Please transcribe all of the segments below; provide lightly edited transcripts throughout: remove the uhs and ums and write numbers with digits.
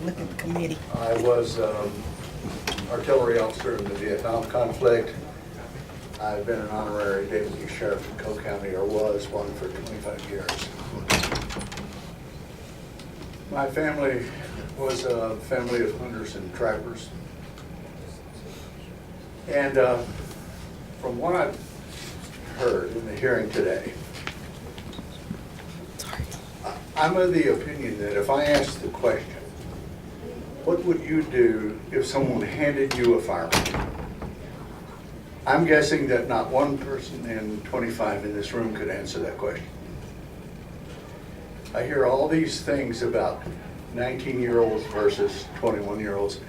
look at the committee. I was artillery officer in the Vietnam conflict. I've been an honorary deputy sheriff in Coe County, or was one for 25 years. My family was a family of hunters and trappers. And from what I've heard in the hearing today, I'm of the opinion that if I asked the question, what would you do if someone handed you a firearm? I'm guessing that not one person in 25 in this room could answer that question. I hear all these things about 19-year-olds versus 21-year-olds.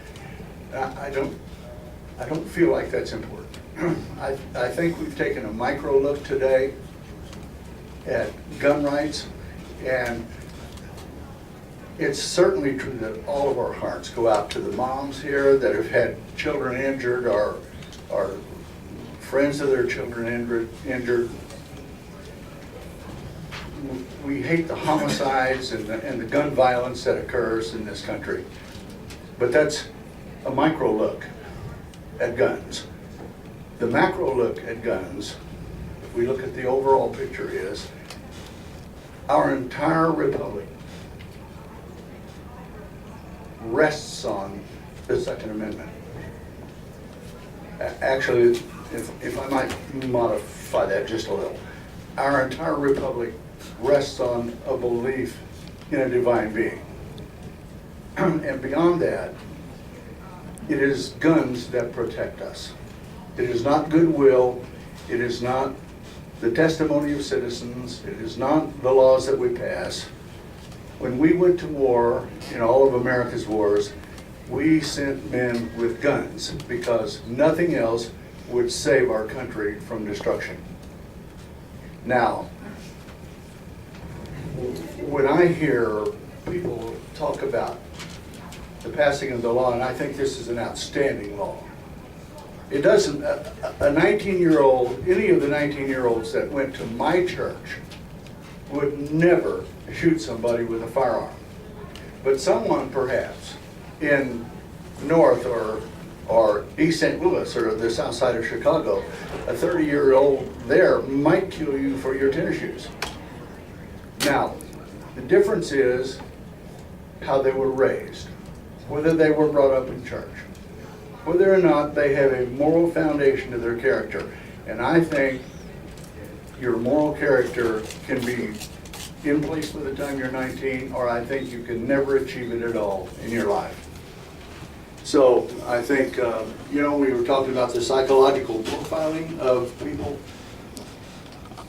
I don't feel like that's important. I think we've taken a micro look today at gun rights, and it's certainly true that all of our hearts go out to the moms here that have had children injured, or friends of their children injured. We hate the homicides and the gun violence that occurs in this country. But that's a micro look at guns. The macro look at guns, if we look at the overall picture, is our entire republic rests on the Second Amendment. Actually, if I might modify that just a little, our entire republic rests on a belief in a divine being. And beyond that, it is guns that protect us. It is not goodwill. It is not the testimony of citizens. It is not the laws that we pass. When we went to war, in all of America's wars, we sent men with guns because nothing else would save our country from destruction. Now, when I hear people talk about the passing of the law, and I think this is an outstanding law, it doesn't, a 19-year-old, any of the 19-year-olds that went to my church would never shoot somebody with a firearm. But someone perhaps in North or East St. Louis or the south side of Chicago, a 30-year-old there might kill you for your tennis shoes. Now, the difference is how they were raised, whether they were brought up in church, whether or not they have a moral foundation to their character. And I think your moral character can be in place by the time you're 19, or I think you can never achieve it at all in your life. So I think, we were talking about the psychological profiling of people.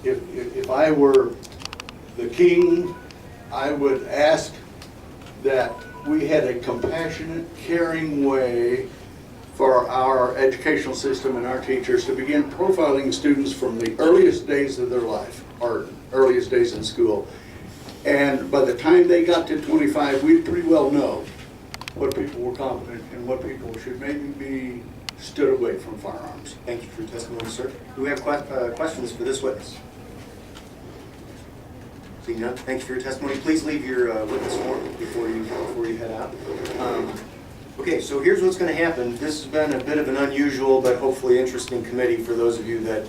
If I were the king, I would ask that we had a compassionate, caring way for our educational system and our teachers to begin profiling students from the earliest days of their life, or earliest days in school. And by the time they got to 25, we'd pretty well know what people were competent and what people should maybe be stood away from firearms. Thank you for your testimony, sir. Do we have questions for this witness? Seeing none, thank you for your testimony. Please leave your witness form before you head out. Okay, so here's what's going to happen. This has been a bit of an unusual but hopefully interesting committee for those of you that